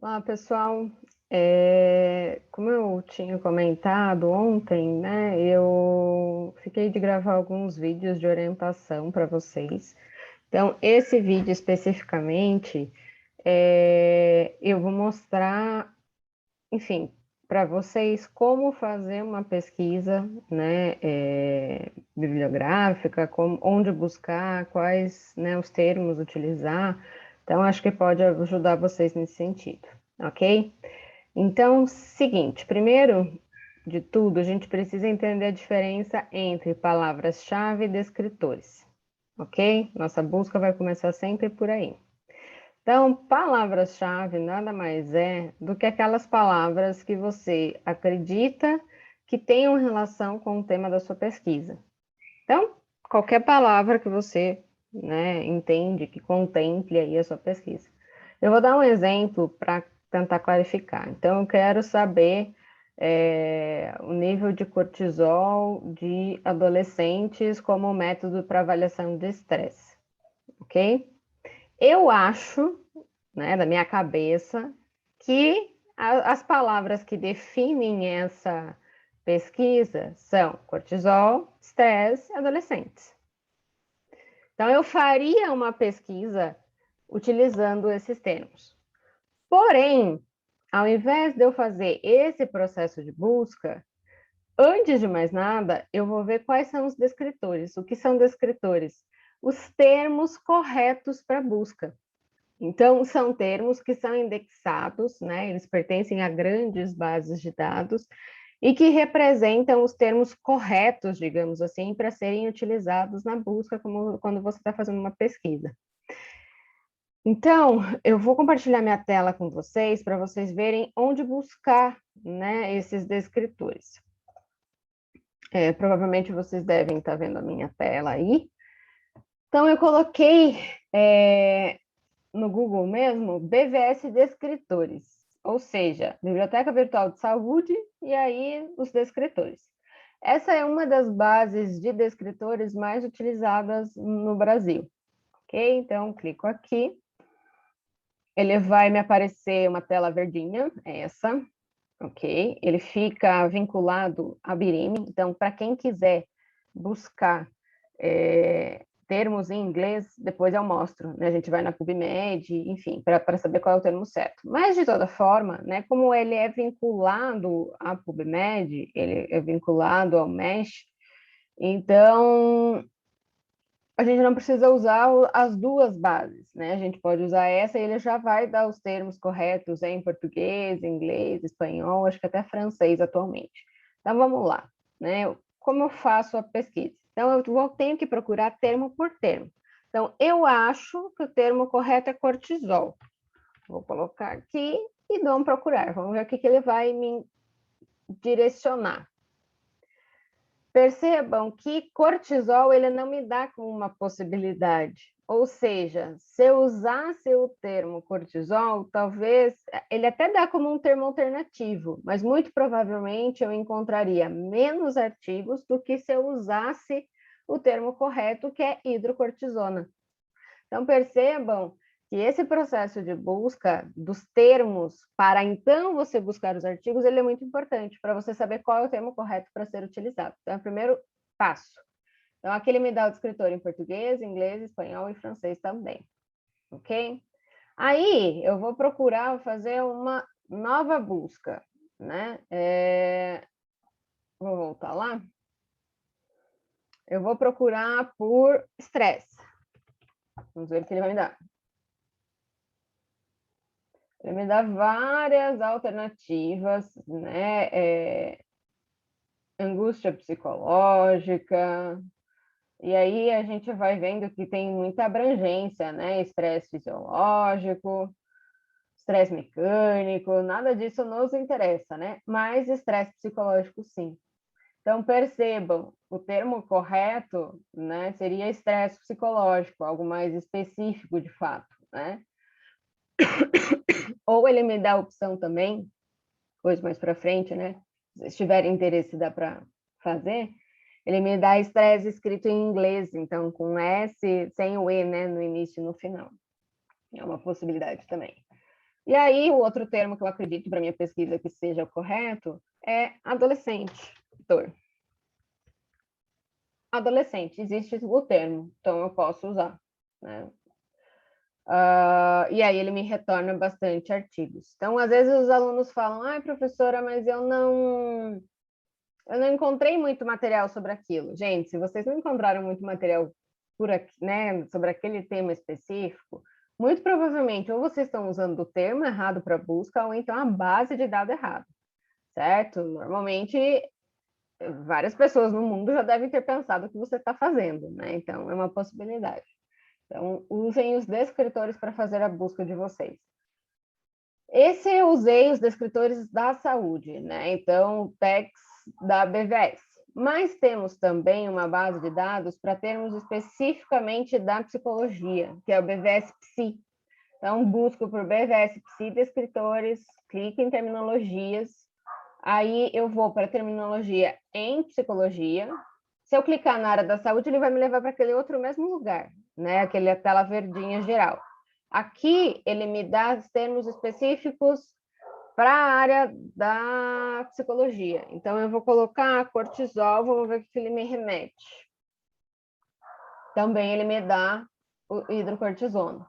Olá, pessoal. Como eu tinha comentado ontem, né, eu fiquei de gravar alguns vídeos de orientação para vocês. Então, esse vídeo especificamente, eu vou mostrar, enfim, para vocês como fazer uma pesquisa, né, bibliográfica, onde buscar, quais, né, os termos utilizar. Então, acho que pode ajudar vocês nesse sentido, ok? Então, seguinte, primeiro de tudo, a gente precisa entender a diferença entre palavras-chave e descritores, ok? Nossa busca vai começar sempre por aí. Então, palavras-chave nada mais é do que aquelas palavras que você acredita que tenham relação com o tema da sua pesquisa. Então, qualquer palavra que você, né, entende que contemple aí a sua pesquisa. Eu vou dar um exemplo para tentar clarificar. Então, eu quero saber o nível de cortisol de adolescentes como método para avaliação de estresse, ok? Eu acho, né, da minha cabeça, que as palavras que definem essa pesquisa são cortisol, estresse e adolescentes. Então, eu faria uma pesquisa utilizando esses termos. Porém, ao invés de eu fazer esse processo de busca, antes de mais nada, eu vou ver quais são os descritores. O que são descritores? Os termos corretos para busca. Então, são termos que são indexados, né? Eles pertencem a grandes bases de dados e que representam os termos corretos, digamos assim, para serem utilizados na busca, como quando você está fazendo uma pesquisa. Então, eu vou compartilhar minha tela com vocês para vocês verem onde buscar, né, esses descritores. Provavelmente vocês devem estar vendo a minha tela aí. Então, eu coloquei no Google mesmo, BVS Descritores, ou seja, Biblioteca Virtual de Saúde e aí os descritores. Essa é uma das bases de descritores mais utilizadas no Brasil, ok? Então, clico aqui, ele vai me aparecer uma tela verdinha, essa, ok? Ele fica vinculado ao BIRIM, então, para quem quiser buscar termos em inglês, depois eu mostro, né? A gente vai na PubMed, enfim, para saber qual é o termo certo. Mas, de toda forma, né, como ele é vinculado à PubMed, ele é vinculado ao MESH, então a gente não precisa usar as duas bases, né? A gente pode usar essa e ele já vai dar os termos corretos em português, inglês, espanhol, acho que até francês atualmente. Então vamos lá, né? Como eu faço a pesquisa? Então eu tenho que procurar termo por termo. Então eu acho que o termo correto é cortisol. Vou colocar aqui e dou um procurar. Vamos ver o que ele vai me direcionar. Percebam que cortisol ele não me dá como uma possibilidade. Ou seja, se eu usasse o termo cortisol, talvez ele até dá como um termo alternativo, mas muito provavelmente eu encontraria menos artigos do que se eu usasse o termo correto, que é hidrocortisona. Então percebam que esse processo de busca dos termos para então você buscar os artigos, ele é muito importante para você saber qual é o termo correto para ser utilizado. Então, é o primeiro passo. Então, aqui ele me dá o descritor em português, inglês, espanhol e francês também, ok? Aí, eu vou procurar fazer uma nova busca, né? Vou voltar lá. Eu vou procurar por estresse. Vamos ver o que ele vai me dar. Ele me dá várias alternativas, né? Angústia psicológica, e aí a gente vai vendo que tem muita abrangência, né? Estresse fisiológico, estresse mecânico, nada disso nos interessa, né? Mas estresse psicológico, sim. Então, percebam, o termo correto, né, seria estresse psicológico, algo mais específico de fato, né? Ou ele me dá a opção também, hoje mais para frente, né? Se tiverem interesse, dá para fazer. Ele me dá estresse escrito em inglês, então com S, sem o E, né, no início e no final. É uma possibilidade também. E aí, o outro termo que eu acredito para minha pesquisa que seja o correto é adolescente, Heitor. Adolescente, existe o termo, então eu posso usar, né? E aí ele me retorna bastante artigos. Então, às vezes os alunos falam, ai, professora, mas eu não encontrei muito material sobre aquilo. Gente, se vocês não encontraram muito material por aqui, né, sobre aquele tema específico, muito provavelmente ou vocês estão usando o termo errado para busca, ou então a base de dados errada, certo? Normalmente, várias pessoas no mundo já devem ter pensado o que você está fazendo, né? Então, é uma possibilidade. Então, usem os descritores para fazer a busca de vocês. Esse eu usei os descritores da saúde, né? Então, tags da BVS. Mas temos também uma base de dados para termos especificamente da psicologia, que é o BVS Psi. Então, busco por BVS Psi descritores, clico em terminologias, aí eu vou para terminologia em psicologia. Se eu clicar na área da saúde, ele vai me levar para aquele outro mesmo lugar, né? Aquela tela verdinha geral. Aqui ele me dá os termos específicos para a área da psicologia. Então eu vou colocar cortisol, vou ver o que ele me remete. Também ele me dá o hidrocortisona.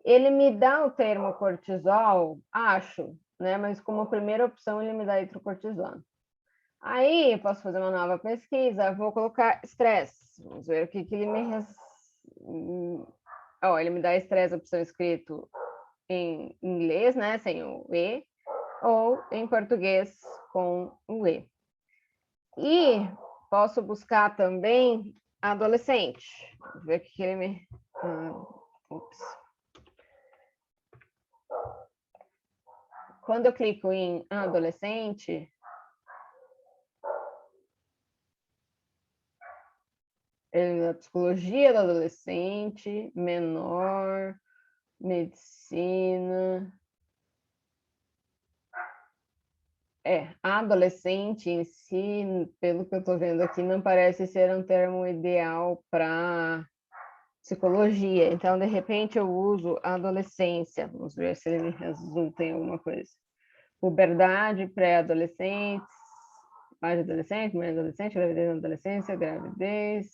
Ele me dá o termo cortisol, acho, né? Mas como primeira opção ele me dá hidrocortisona. Aí eu posso fazer uma nova pesquisa, vou colocar estresse. Vamos ver o que ele me... ele me dá estresse, opção escrito em inglês, né, sem o E, ou em português com o E. E posso buscar também adolescente. Vamos ver o que ele me... Quando eu clico em adolescente, a psicologia do adolescente, menor, medicina. Adolescente em si, pelo que eu estou vendo aqui, não parece ser um termo ideal para psicologia. Então, de repente, eu uso adolescência. Vamos ver se ele me resulta em alguma coisa. Puberdade, pré-adolescentes, mais adolescente, mais adolescente, gravidez na adolescência, gravidez,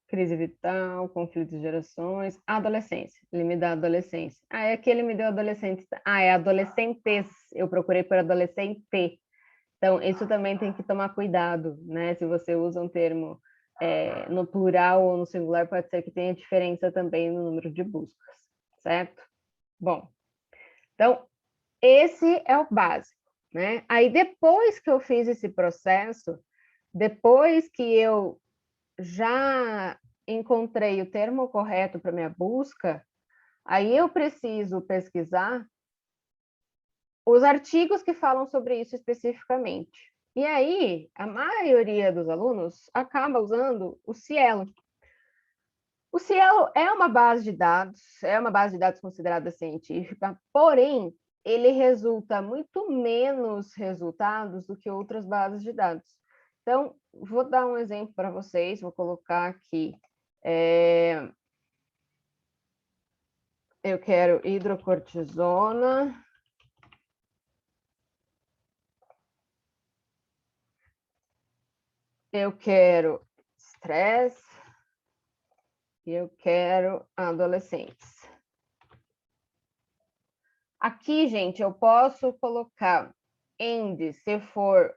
crise vital, conflitos de gerações, adolescência. Ele me dá adolescência. Aqui ele me deu adolescente. É adolescentes. Eu procurei por adolescente. Então, isso também tem que tomar cuidado, né? Se você usa um termo no plural ou no singular, pode ser que tenha diferença também no número de buscas, certo? Bom, então, esse é o básico, né? Aí, depois que eu fiz esse processo, depois que eu já encontrei o termo correto para minha busca, aí eu preciso pesquisar os artigos que falam sobre isso especificamente. E aí, a maioria dos alunos acaba usando o Cielo. O Cielo é uma base de dados considerada científica, porém, ele resulta muito menos resultados do que outras bases de dados. Então, vou dar um exemplo para vocês, vou colocar aqui. Eu quero hidrocortisona. Eu quero estresse. E eu quero adolescentes. Aqui, gente, eu posso colocar AND se for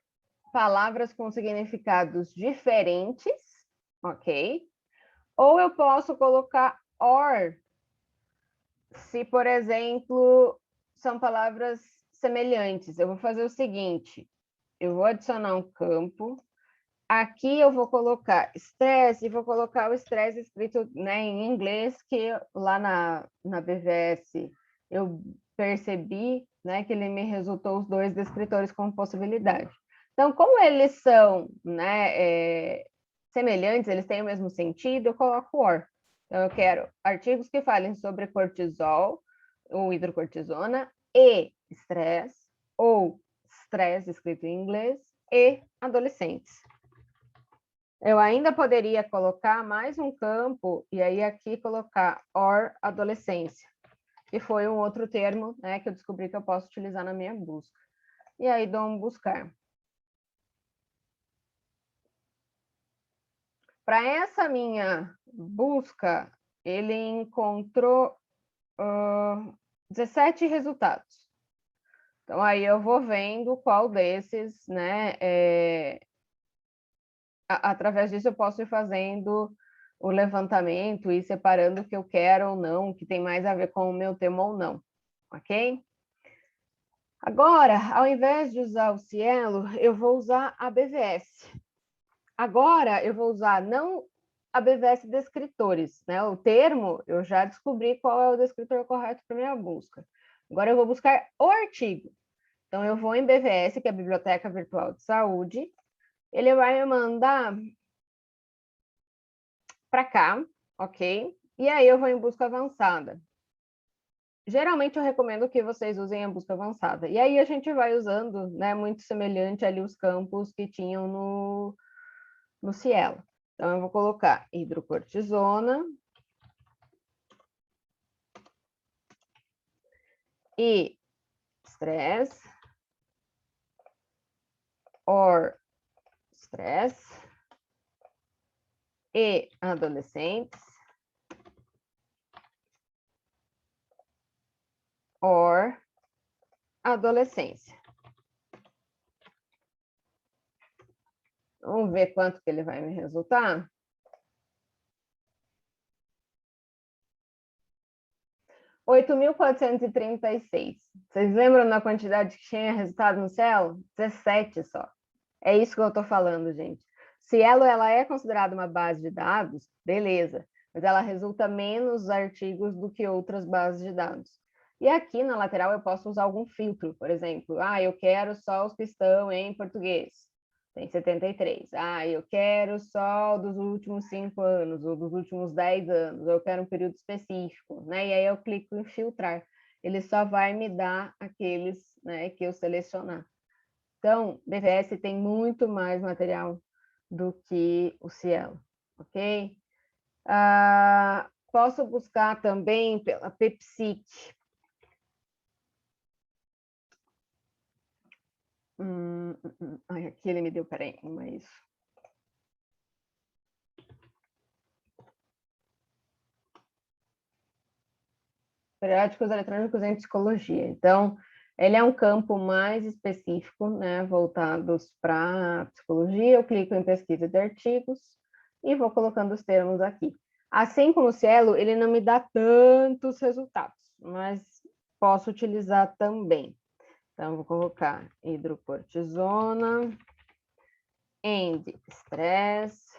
palavras com significados diferentes, ok? Ou eu posso colocar OR se, por exemplo, são palavras semelhantes. Eu vou fazer o seguinte, eu vou adicionar um campo. Aqui eu vou colocar estresse e vou colocar o estresse escrito, né, em inglês, que lá na BVS eu percebi, né, que ele me resultou os dois descritores como possibilidade. Então, como eles são, né, semelhantes, eles têm o mesmo sentido, eu coloco OR. Então, eu quero artigos que falem sobre cortisol, ou hidrocortisona, e estresse, ou estresse escrito em inglês, e adolescentes. Eu ainda poderia colocar mais um campo, e aí aqui colocar OR adolescência. que foi um outro termo, né, que eu descobri que eu posso utilizar na minha busca. E aí dou um buscar. Para essa minha busca, ele encontrou 17 resultados. Então, aí eu vou vendo qual desses, né, através disso eu posso ir fazendo o levantamento e separando o que eu quero ou não, o que tem mais a ver com o meu tema ou não, ok? Agora, ao invés de usar o Cielo, eu vou usar a BVS. Agora, eu vou usar não a BVS descritores, né? O termo, eu já descobri qual é o descritor correto para minha busca. Agora, eu vou buscar o artigo. Então, eu vou em BVS, que é a Biblioteca Virtual de Saúde. Ele vai me mandar para cá, ok? E aí, eu vou em busca avançada. Geralmente, eu recomendo que vocês usem a busca avançada. E aí, a gente vai usando, né, muito semelhante ali os campos que tinham no Cielo. Então, eu vou colocar hidrocortisona e estresse, or estresse, e adolescentes, or adolescência. Vamos ver quanto que ele vai me resultar? 8.436. Vocês lembram da quantidade que tinha resultado no Cielo? 17 só. É isso que eu estou falando, gente. Cielo, ela é considerada uma base de dados, beleza, mas ela resulta menos artigos do que outras bases de dados. E aqui na lateral eu posso usar algum filtro, por exemplo, eu quero só os que estão em português, tem 73. Eu quero só dos últimos 5 anos, ou dos últimos 10 anos, eu quero um período específico, né? E aí eu clico em filtrar. Ele só vai me dar aqueles, né, que eu selecionar. Então, BVS tem muito mais material do que o Cielo, ok? Posso buscar também pela PepsiC. Aqui ele me deu, peraí, não é isso. Periódicos eletrônicos em psicologia. Então, ele é um campo mais específico, né, voltados para psicologia. Eu clico em pesquisa de artigos e vou colocando os termos aqui. Assim como o Cielo, ele não me dá tantos resultados, mas posso utilizar também. Então, vou colocar hidrocortisona, and stress.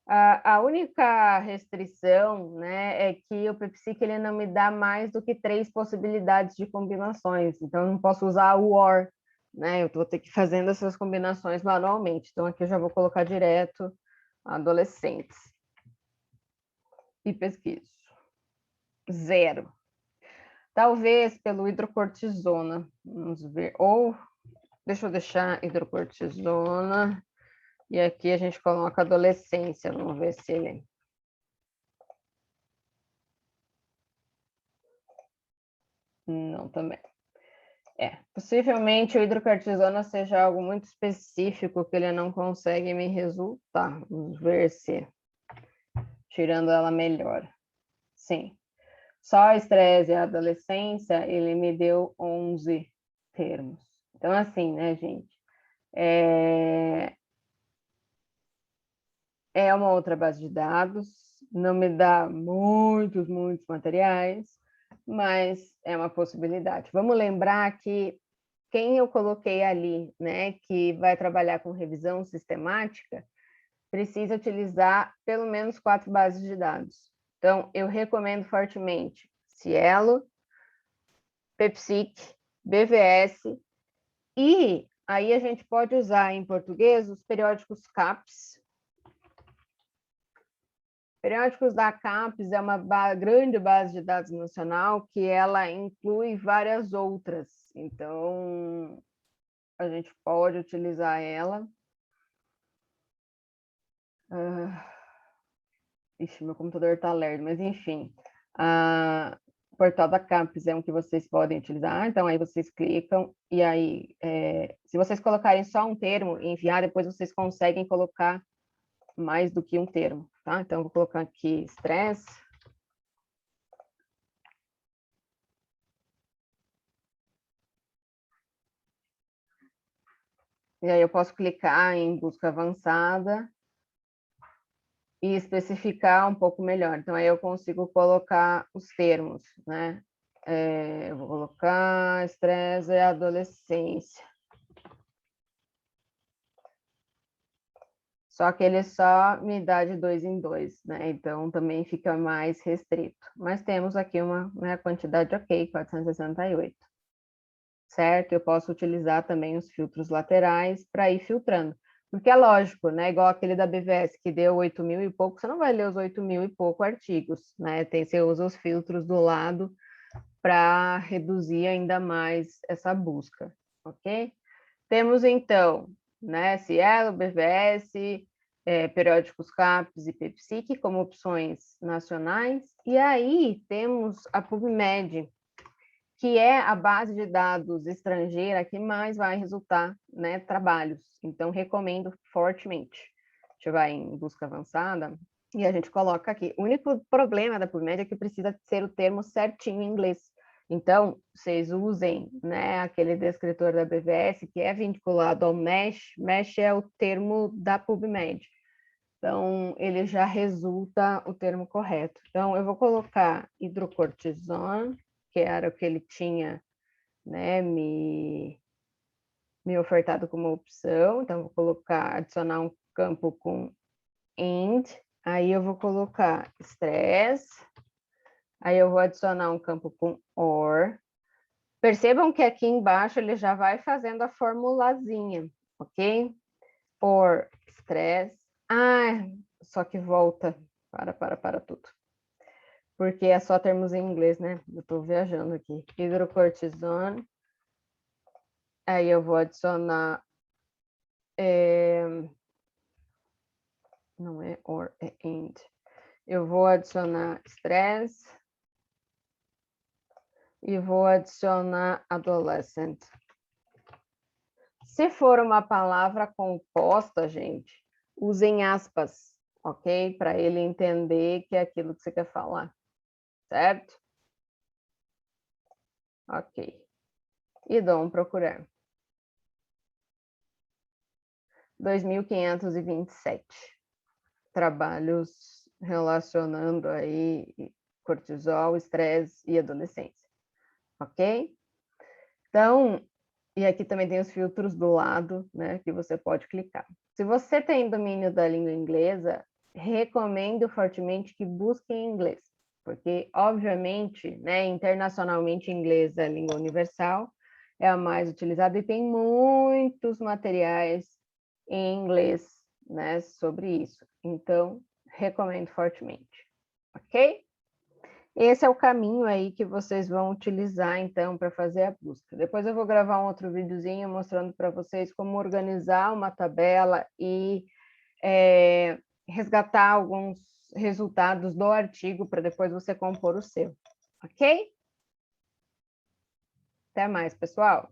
A única restrição, né, é que o PepsiC ele não me dá mais do que 3 possibilidades de combinações, então eu não posso usar o OR, né, eu vou ter que ir fazendo essas combinações manualmente, então aqui eu já vou colocar direto adolescentes e pesquiso. 0. Talvez pelo hidrocortisona, vamos ver, ou deixa eu deixar hidrocortisona, e aqui a gente coloca adolescência, vamos ver se ele... Não, também. Possivelmente o hidrocortisona seja algo muito específico que ele não consegue me resultar. Vamos ver se tirando ela melhor. Sim. Só estresse e adolescência, ele me deu 11 termos. Então, assim, né, gente? É uma outra base de dados, não me dá muitos materiais, mas é uma possibilidade. Vamos lembrar que quem eu coloquei ali, né, que vai trabalhar com revisão sistemática, precisa utilizar pelo menos 4 bases de dados. Então, eu recomendo fortemente Cielo, PepsiC, BVS, e aí a gente pode usar em português os periódicos CAPES. Periódicos da CAPES é uma grande base de dados nacional que ela inclui várias outras. Então, a gente pode utilizar ela. Ixi, meu computador está lerdo, mas enfim. O portal da CAPES é um que vocês podem utilizar, então aí vocês clicam, e aí, se vocês colocarem só um termo e enviar, depois vocês conseguem colocar mais do que um termo, tá? Então, eu vou colocar aqui estresse. E aí eu posso clicar em busca avançada e especificar um pouco melhor. Então, aí eu consigo colocar os termos, né? Eu vou colocar estresse e adolescência. Só que ele só me dá de 2 em 2, né? Então, também fica mais restrito. Mas temos aqui uma, né, quantidade ok, 468. Certo? Eu posso utilizar também os filtros laterais para ir filtrando. Porque é lógico, né? Igual aquele da BVS, que deu 8.000 e pouco, você não vai ler os 8.000 e pouco artigos, né? Você usa os filtros do lado para reduzir ainda mais essa busca, ok? Temos, então, né, Cielo, BVS, periódicos CAPES e PEPSIC como opções nacionais, e aí temos a PubMed, que é a base de dados estrangeira que mais vai resultar, né, trabalhos. Então, recomendo fortemente. A gente vai em busca avançada e a gente coloca aqui. O único problema da PubMed é que precisa ser o termo certinho em inglês. Então, vocês usem, né, aquele descritor da BVS que é vinculado ao MESH. MESH é o termo da PubMed. Então, ele já resulta o termo correto. Então, eu vou colocar hidrocortisona, que era o que ele tinha, né, me ofertado como opção. Então, vou colocar, adicionar um campo com and, aí eu vou colocar stress, aí eu vou adicionar um campo com or. Percebam que aqui embaixo ele já vai fazendo a formulazinha, ok? Or stress. Ah, só que volta. Para tudo. Porque é só termos em inglês, né? Eu estou viajando aqui. Hidrocortisona. Aí eu vou adicionar. Não é or, é and. Eu vou adicionar stress. E vou adicionar adolescent. Se for uma palavra composta, gente, usem aspas, ok? Para ele entender que é aquilo que você quer falar, certo? Ok. E dou um procurar. 2.527 trabalhos relacionando aí cortisol, estresse e adolescência, ok? Então, e aqui também tem os filtros do lado, né, que você pode clicar. Se você tem domínio da língua inglesa, recomendo fortemente que busque em inglês, porque, obviamente, né, internacionalmente, inglês é a língua universal, é a mais utilizada e tem muitos materiais em inglês, né, sobre isso. Então, recomendo fortemente, ok? Esse é o caminho aí que vocês vão utilizar, então, para fazer a busca. Depois eu vou gravar um outro videozinho mostrando para vocês como organizar uma tabela e resgatar alguns resultados do artigo para depois você compor o seu, ok? Até mais, pessoal!